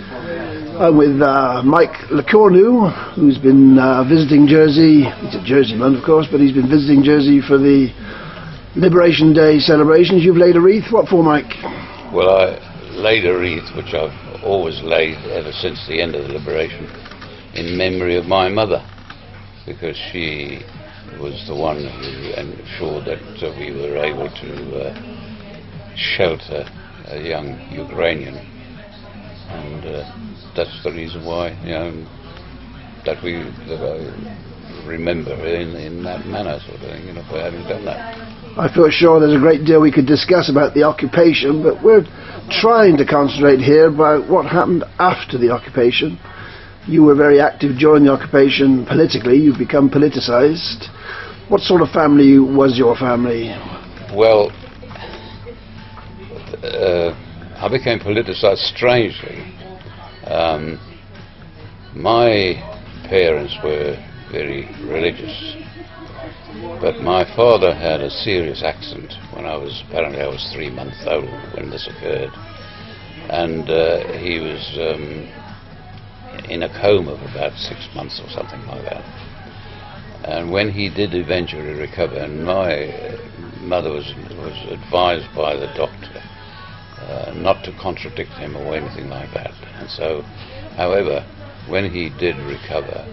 I'm with Mike Cornu, who's been visiting Jersey. He's a Jerseyman, of course, but he's been visiting Jersey for the Liberation Day celebrations. You've laid a wreath. What for, Mike? Well, I laid a wreath, which I've always laid ever since the end of the Liberation, in memory of my mother, because she was the one who ensured that we were able to shelter a young Ukrainian, and that's the reason why, that I remember her in that manner, sort of thing, for having done that. I feel sure there's a great deal we could discuss about the occupation, but we're trying to concentrate here about what happened after the occupation. You were very active during the occupation politically. You've become politicised. What sort of family was your family? Well, I became politicised strangely. My parents were very religious, but my father had a serious accident when apparently I was 3 months old when this occurred, and he was in a coma for about 6 months or something like that. And when he did eventually recover, and my mother was advised by the doctor not to contradict him or anything like that. And so, however, when he did recover,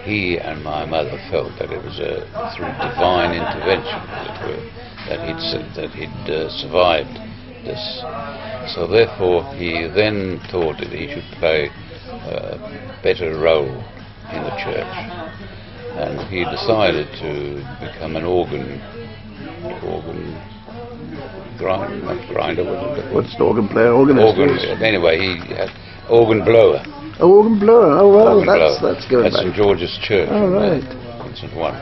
he and my mother felt that it was through divine intervention, as it were, that he'd survived this. So therefore, he then thought that he should play a better role in the church, and he decided to become an organ grinder. What's an organ player? Organist? Anyway, he had organ blower. Oh, organ blower. Oh well, that's good. At St George's Church. Oh, right. In St One.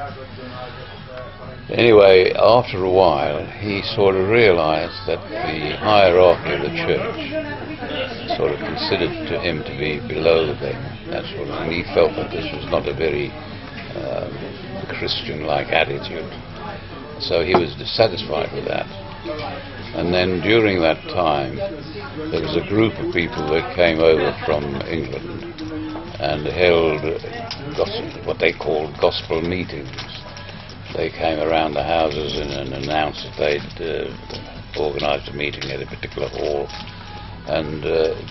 Anyway, after a while, he sort of realised that the hierarchy of the church sort of considered to him to be below them, that sort of, and he felt that this was not a very Christian-like attitude. So he was dissatisfied with that. And then during that time, there was a group of people that came over from England and held what they called gospel meetings. They came around the houses and announced that they'd organised a meeting at a particular hall. And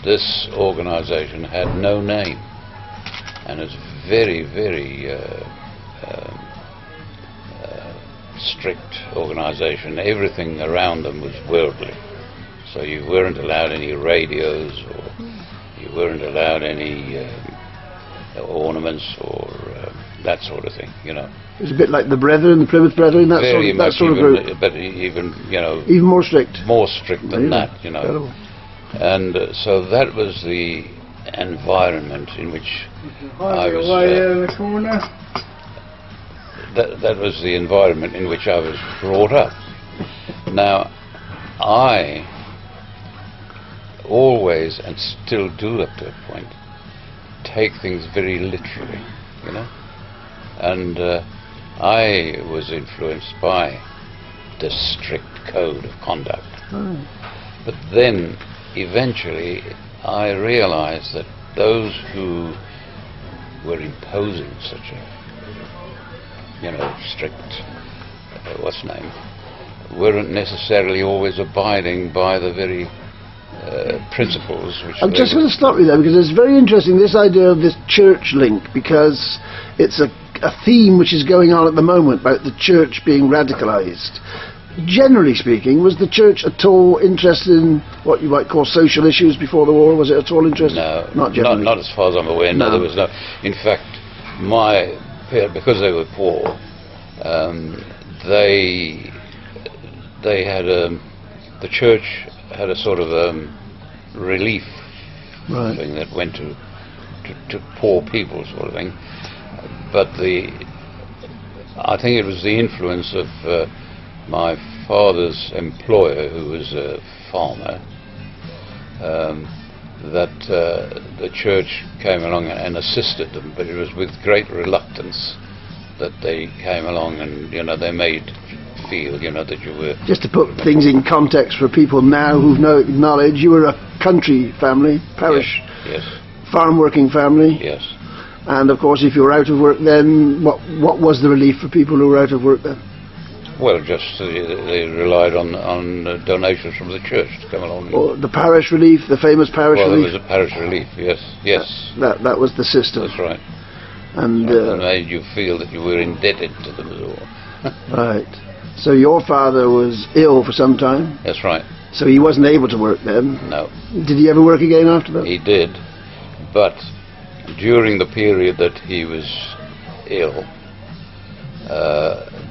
this organisation had no name, and it was very, very strict organisation. Everything around them was worldly, so you weren't allowed any radios, or you weren't allowed any ornaments or that sort of thing. It was a bit like the Brethren, the Plymouth Brethren, that sort of group. But even even more strict. More strict than that, Incredible. And so that was the environment in which I was. That was the environment in which I was brought up. Now, I always, and still do up to a point, take things very literally, and I was influenced by this strict code of conduct. But then, eventually, I realized that those who were imposing such a strict, weren't necessarily always abiding by the very principles which... I'm just going to stop you there, because it's very interesting, this idea of this church link, because it's a theme which is going on at the moment about the church being radicalised. Generally speaking, was the church at all interested in what you might call social issues before the war? Was it at all interested? No, not generally. Not as far as I'm aware. No, there was no. In fact, because they were poor, they had the church had a sort of relief thing that went to poor people, sort of thing. But I think it was the influence of my father's employer, who was a farmer, that the church came along and assisted them, but it was with great reluctance that they came along, and they made feel that you were... Just to put things in context for people now who've no knowledge, you were a country family, parish, Yes. farm working family. Yes. And of course, if you were out of work then, what was the relief for people who were out of work then? Well, just they relied on donations from the church to come along. Or the parish relief, the famous parish Well, relief? there was a parish relief, yes, yes. That was the system. That's right. And It made you feel that you were indebted to them as well. right. So your father was ill for some time, That's right. so he wasn't able to work then. No, Did he ever work again after that? he did, but during the period that he was ill,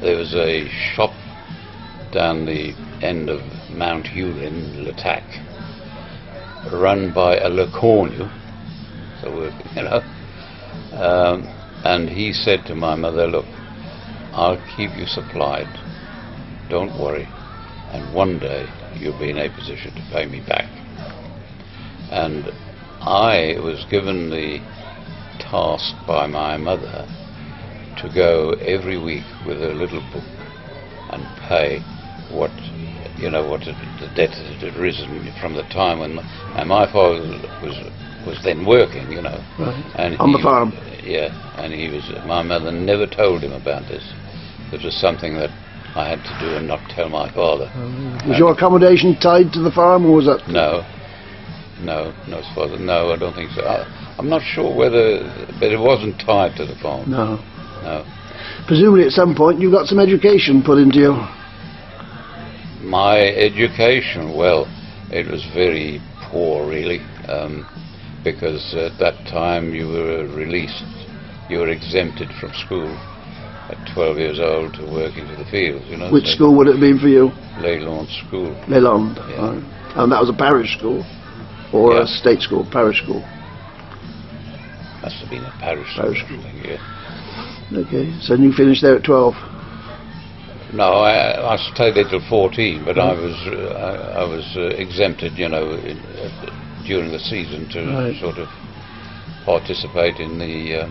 there was a shop down the end of Mount Hurin, Latac, run by a Cornu, so you know, and he said to my mother, "Look, I'll keep you supplied. Don't worry, and one day you'll be in a position to pay me back." And I was given the task by my mother to go every week with a little book and pay what the debt had risen from the time when my father was then working, you know. Right. And on the farm. Yeah, and he was. My mother never told him about this. It was something that I had to do and not tell my father. Was your accommodation tied to the farm, or was that? No, father. No, I don't think so. I'm not sure whether, but it wasn't tied to the farm. No. No. Presumably at some point you got some education put into you. My education, well, it was very poor, really, because at that time you were released, you were exempted from school at 12 years old to work into the fields, you know. Which so school would it have been for you? Leyland School. Leyland. Yeah. Right. And that was a parish school? Or Yeah. a state school, parish school? Must have been a parish Parish school, I think, yeah. Okay, so you finished there at 12? No, I stayed there till 14, but I was exempted, you know, during the season to Right. sort of participate in the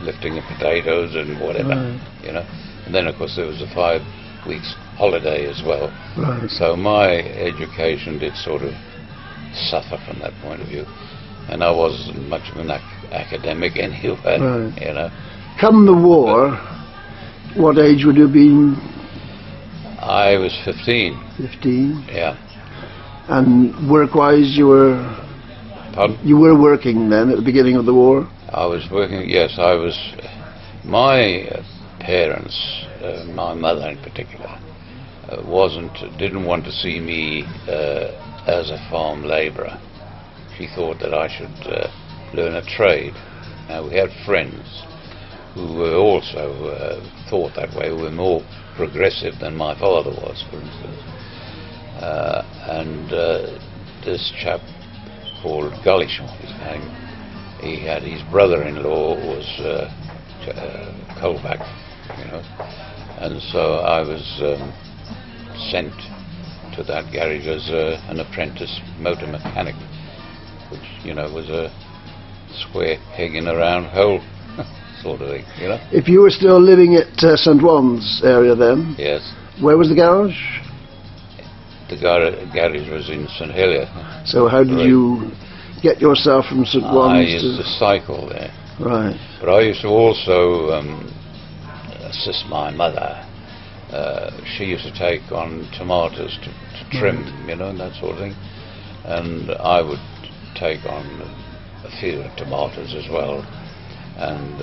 lifting of potatoes and whatever, Right. you know. And then, of course, there was a 5 weeks holiday as well. Right. So my education did sort of suffer from that point of view, and I wasn't much of an academic anyway, Right. you know. Come the war, what age would you have been? I was 15. 15. Yeah. And work-wise, you were working then at the beginning of the war? I was working, yes, I was. My parents, my mother in particular, didn't want to see me as a farm labourer. She thought that I should learn a trade. Now, we had friends who were also thought that way, who were more progressive than my father was, for instance. And this chap called Gullish, his name, he had his brother-in-law was coalback, you know, and so I was sent to that garage as an apprentice motor mechanic, which, you know, was a square peg in a round hole sort of thing, you know. If you were still living at St. Juan's area then, Yes. where was the garage? The garage was in St. Helier. So how did Right. you get yourself from St. I Juan's used to cycle there. Right. But I used to also assist my mother. She used to take on tomatoes to trim, you know, and that sort of thing. And I would take on a field of tomatoes as well. And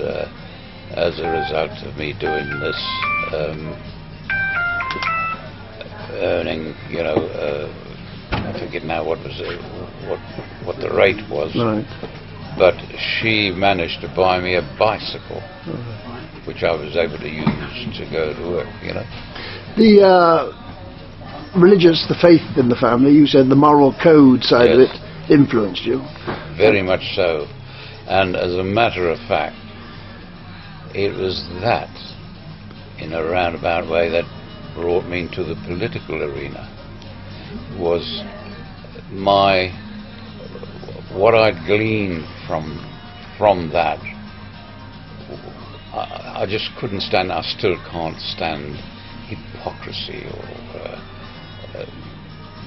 as a result of me doing this, earning, you know, I forget now what the rate was. Right. But she managed to buy me a bicycle, which I was able to use to go to work, you know. The the faith in the family, you said the moral code side of Yes. it influenced you. Very much so. And as a matter of fact, it was that, in a roundabout way, that brought me into the political arena. Was what I'd gleaned from that. I just couldn't stand. I still can't stand hypocrisy or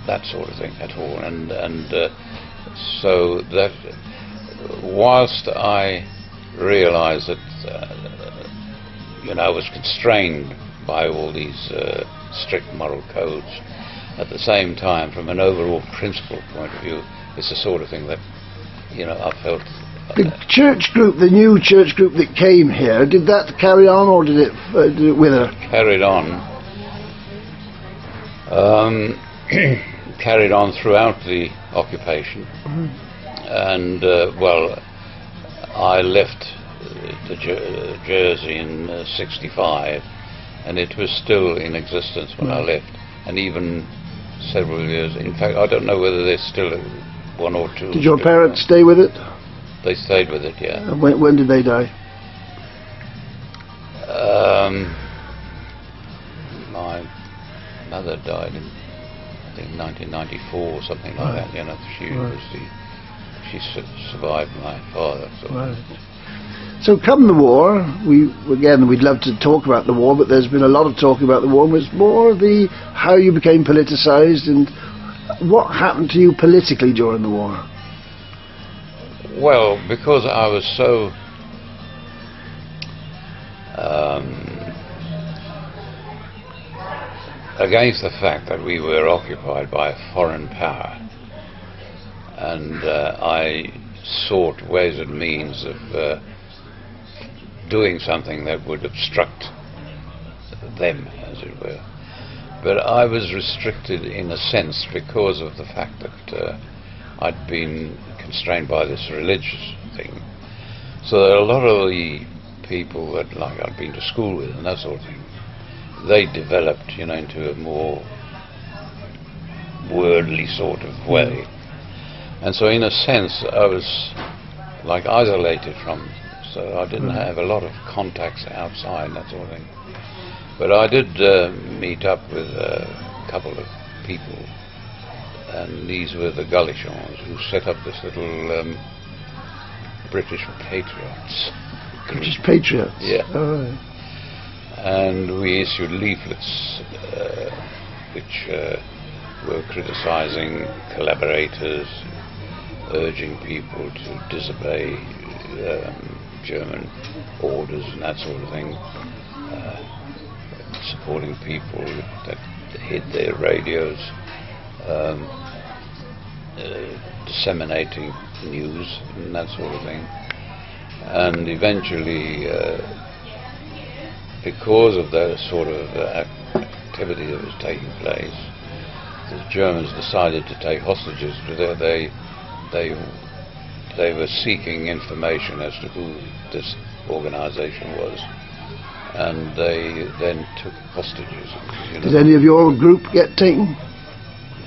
that sort of thing at all. And so that whilst I realised that I was constrained by all these strict moral codes, at the same time, from an overall principle point of view, it's the sort of thing that I felt. The church group, the new church group that came here, did that carry on, or did it wither? Carried on. Carried on throughout the occupation. And well, I left Jersey in '65, and it was still in existence when I left, and even several years. In fact, I don't know whether there's still one or two. Did your parents stay with it? They stayed with it, yeah. And when did they die? My mother died in, I think, 1994 or something like that. She survived my father. So. Right. So come the war, we'd love to talk about the war, but there's been a lot of talk about the war, and it's more how you became politicised and what happened to you politically during the war. Well, because I was so against the fact that we were occupied by a foreign power, and I sought ways and means of doing something that would obstruct them, as it were. But I was restricted in a sense because of the fact that I'd been constrained by this religious thing. So that a lot of the people that I'd been to school with and that sort of thing, they developed, into a more worldly sort of way. And so in a sense I was isolated from them. So I didn't have a lot of contacts outside and that sort of thing. But I did meet up with a couple of people, and these were the Galicians, who set up this little British Patriots. British Patriots? Yeah. Oh, right. And we issued leaflets which were criticising collaborators, urging people to disobey German orders and that sort of thing, supporting people that hid their radios, disseminating news and that sort of thing. And eventually, because of that sort of activity that was taking place, the Germans decided to take hostages. They were seeking information as to who this organisation was, and they then took hostages. Did any of your group get taken?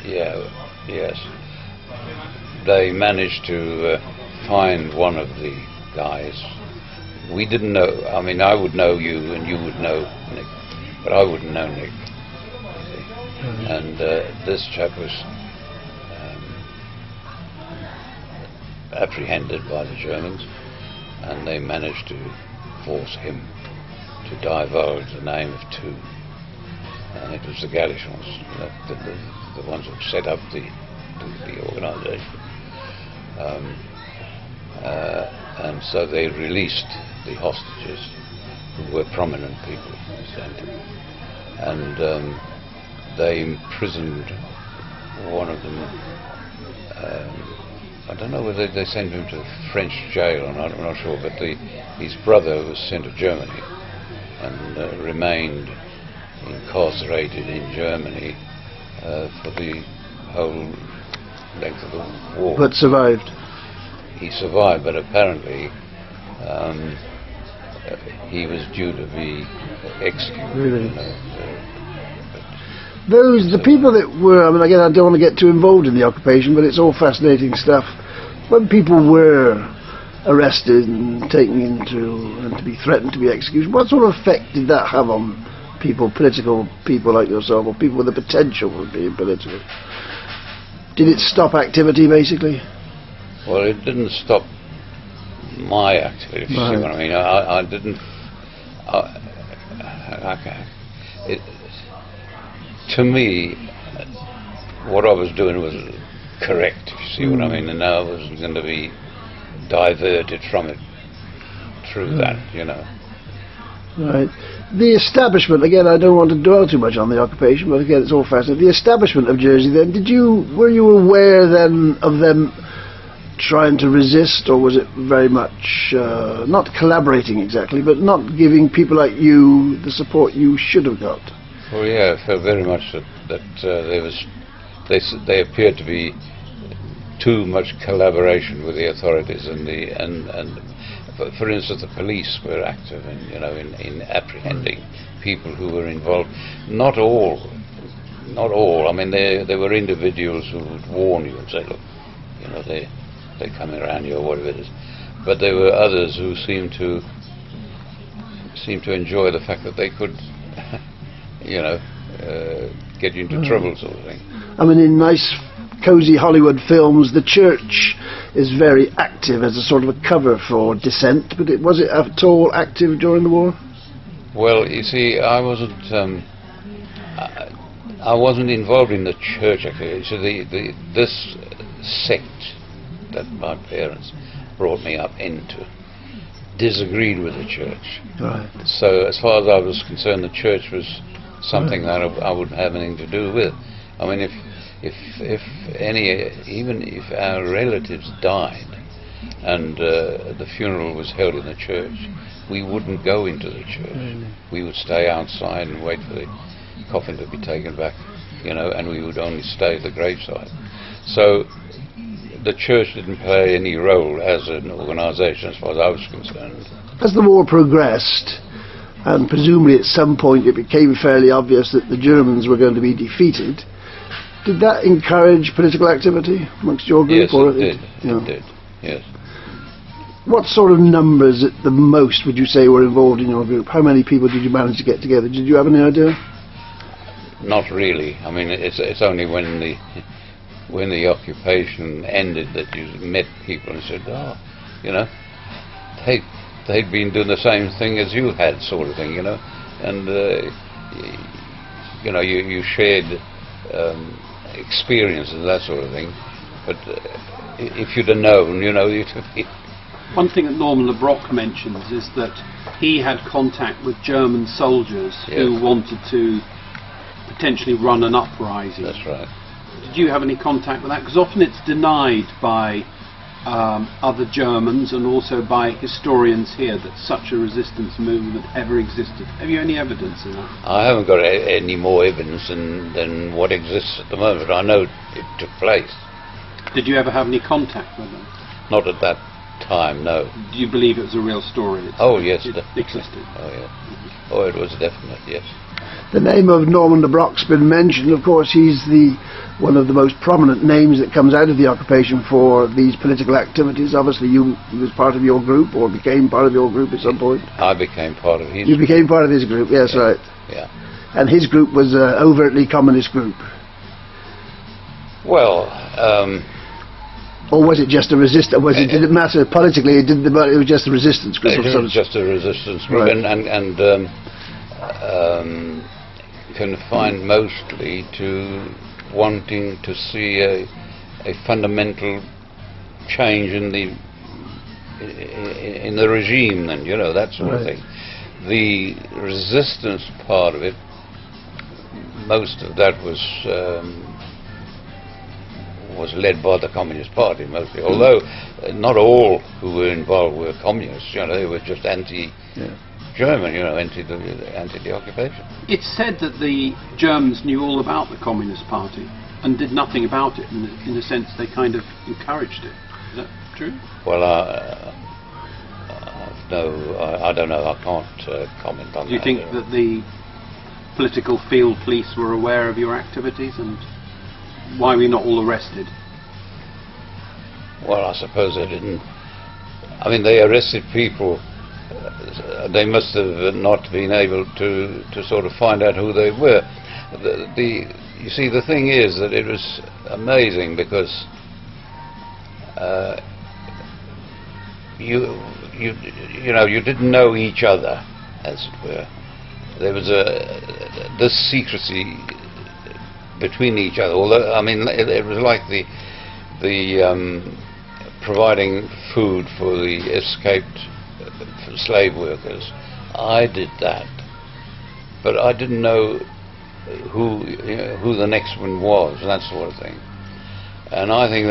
Yes. They managed to find one of the guys. We didn't know. I mean, I would know you, and you would know Nick, but I wouldn't know Nick. And this chap was apprehended by the Germans, and they managed to force him to divulge the name of two, and it was the Galicians, the ones who set up the organisation, and so they released the hostages, who were prominent people, and they imprisoned one of them. I don't know whether they sent him to the French jail or not, I'm not sure, but his brother was sent to Germany and remained incarcerated in Germany for the whole length of the war. But survived? He survived, but apparently he was due to be executed. Really? The people that were, I mean, again, I don't want to get too involved in the occupation, but it's all fascinating stuff. When people were arrested and taken and to be threatened to be executed, what sort of effect did that have on people, political people like yourself, or people with the potential for being political? Did it stop activity, basically? Well, it didn't stop my activity, if you see what I mean. I didn't... To me, what I was doing was correct, if you see what I mean, and I wasn't going to be diverted from it through that, you know. Right. The establishment, again, I don't want to dwell too much on the occupation, but again, it's all fascinating. The establishment of Jersey then, were you aware then of them trying to resist, or was it very much, not collaborating exactly, but not giving people like you the support you should have got? Well, yeah, I felt very much that they appeared to be too much collaboration with the authorities, and for instance, the police were active in, you know, in apprehending people who were involved. Not all. I mean, there were individuals who would warn you and say, look, you know, they're coming around you or whatever it is. But there were others who seemed to enjoy the fact that they could, you know, get you into trouble, sort of thing. I mean, in nice, cosy Hollywood films, the church is very active as a sort of a cover for dissent, but was it at all active during the war? Well, you see, I wasn't involved in the church, actually. So this sect that my parents brought me up into disagreed with the church. Right. So as far as I was concerned, the church was something that I wouldn't have anything to do with. I mean, even if our relatives died and the funeral was held in the church, we wouldn't go into the church. Really? We would stay outside and wait for the coffin to be taken back, you know, and we would only stay at the graveside. So the church didn't play any role as an organisation as far as I was concerned. As the war progressed, and presumably at some point it became fairly obvious that the Germans were going to be defeated, did that encourage political activity amongst your group? Yes, it did. It did, yes. What sort of numbers at the most would you say were involved in your group? How many people did you manage to get together? Did you have any idea? Not really. I mean, it's only when the occupation ended that you met people and said, oh, you know, they'd been doing the same thing as you had, sort of thing, you know, and you know, you shared experience and that sort of thing. But if you'd have known, you know, you'd have been. One thing that Norman Le Broc mentions is that he had contact with German soldiers who wanted to potentially run an uprising. That's right. Did you have any contact with that? Because often it's denied by other Germans and also by historians here that such a resistance movement ever existed. Have you any evidence of that? I haven't got any more evidence than what exists at the moment. I know it took place. Did you ever have any contact with them? Not at that time, no. Do you believe it was a real story? Oh yes, it existed. Oh yeah. Oh, it was definite, yes. The name of Norman Le Broc's been mentioned. Of course, he's one of the most prominent names that comes out of the occupation for these political activities. Obviously, he was part of your group, or became part of your group at some point. I became part of his. You became part of his group, yes, right. Yeah. And his group was an overtly communist group. Well. Or was it just a resistance? Did it matter politically? It was just a resistance group. It was just a resistance group, right. and confined mostly to wanting to see a fundamental change in the regime, and you know, that sort of thing. The resistance part of it, most of that was led by the Communist Party mostly, although not all who were involved were communists. You know, they were just anti-German, you know, anti the occupation. It's said that the Germans knew all about the Communist Party and did nothing about it. In a sense, they kind of encouraged it. Is that true? Well, no, I don't know. I can't comment on that. Do you think that the political field police were aware of your activities, and why were you not all arrested? Well, I suppose they didn't. I mean, they arrested people. They must have not been able to sort of find out who they were. You see, the thing is that it was amazing because you know, you didn't know each other, as it were. There was this secrecy between each other. Although, I mean, it was like the providing food for the escaped slave workers. I did that, but I didn't know who the next one was, and that sort of thing. And I think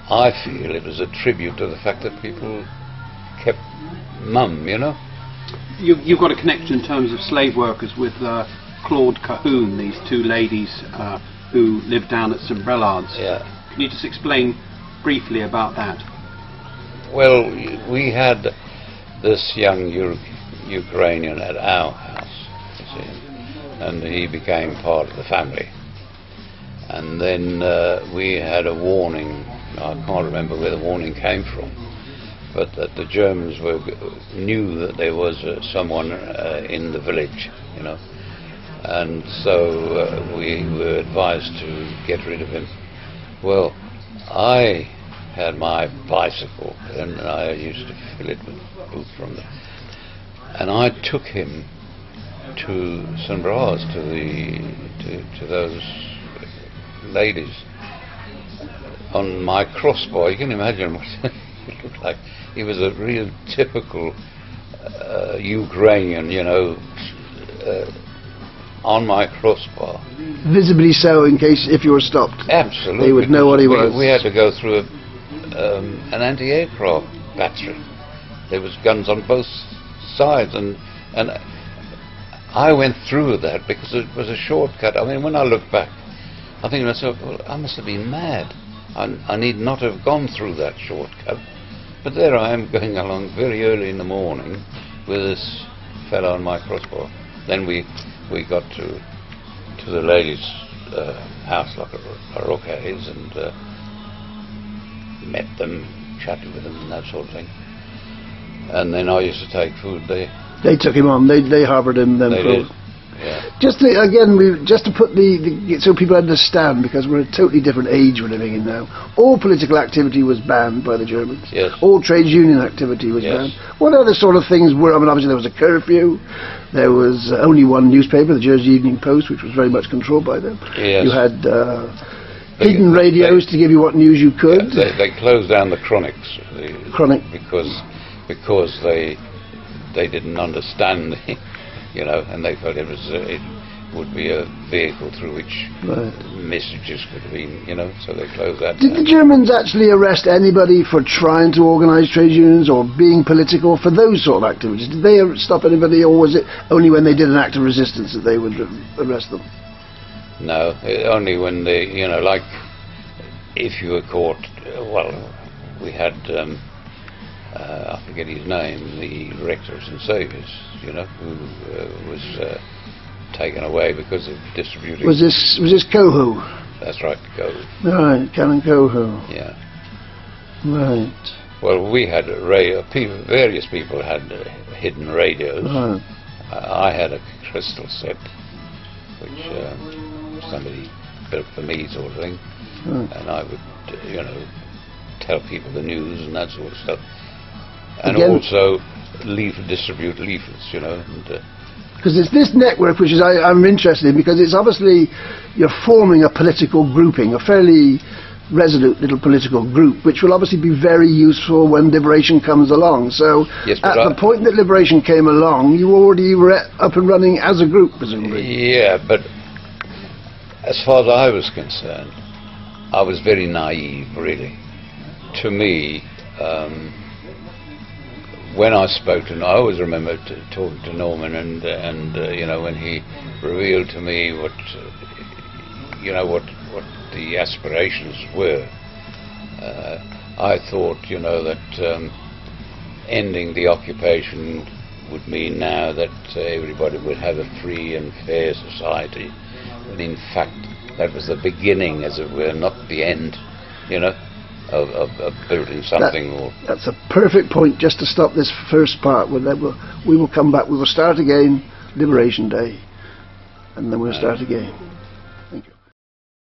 I feel it was a tribute to the fact that people kept mum, you know. You've got a connection in terms of slave workers with Claude Cahoon, these two ladies who lived down at St Brellard's. Yeah. Can you just explain briefly about that? Well, we had this young Ukrainian at our house, you see, and he became part of the family. And then we had a warning. I can't remember where the warning came from, but that the Germans knew that there was someone in the village, you know, and so we were advised to get rid of him. Well, I had my bicycle, and I used to fill it with food from them, and I took him to St Bras, to those ladies on my crossbar. You can imagine what it looked like. He was a real typical Ukrainian, you know, on my crossbar. Visibly so, in case if you were stopped. Absolutely. They would know what he was. We had to go through an anti-aircraft battery. There was guns on both sides, and I went through that because it was a shortcut. I mean, when I look back, I think to myself, well, I must have been mad. I need not have gone through that shortcut. But there I am going along very early in the morning with this fellow on my crossbar. Then we got to the ladies' house, like a Roquets, and met them, chatted with them, and that sort of thing. And then I used to take food there. They took him on. They harboured him. Then they did. Yeah. Just to put so people understand, because we're a totally different age we're living in now. All political activity was banned by the Germans. Yes. All trade union activity was banned. What other sort of things were? I mean, obviously there was a curfew. There was only one newspaper, the Jersey Evening Post, which was very much controlled by them. Yes. You had hidden radios to give you what news you could. Yeah, they closed down the Chronics. Chronic. Because they didn't understand, you know, and they felt it would be a vehicle through which messages could have been, you know, so they closed that down. Did the Germans actually arrest anybody for trying to organise trade unions or being political for those sort of activities? Did they stop anybody, or was it only when they did an act of resistance that they would arrest them? No, only when they, you know, like if you were caught, well, we had, I forget his name, the rector of St Saviour's, you know, who was taken away because of distributing. Was this Cohu? That's right, Cohu. Right, Canon Cohu. Yeah. Right. Well, we had various people had hidden radios. Right. I had a crystal set, which somebody built for me, sort of thing, and I would, you know, tell people the news and that sort of stuff, and again, also distribute leaflets, you know. Because it's this network which I'm interested in, because it's obviously you're forming a political grouping, a fairly resolute little political group, which will obviously be very useful when liberation comes along. So yes, at the point that liberation came along, you already were up and running as a group, presumably. Yeah, but as far as I was concerned, I was very naive, really. To me, when I spoke to, I always remember talking to Norman, and you know, when he revealed to me what, you know, what the aspirations were, I thought, you know, that ending the occupation would mean now that everybody would have a free and fair society. But in fact, that was the beginning, as it were, not the end, you know, of building something. That's a perfect point just to stop this first part. We will come back, we will start again, Liberation Day, and then we'll start again.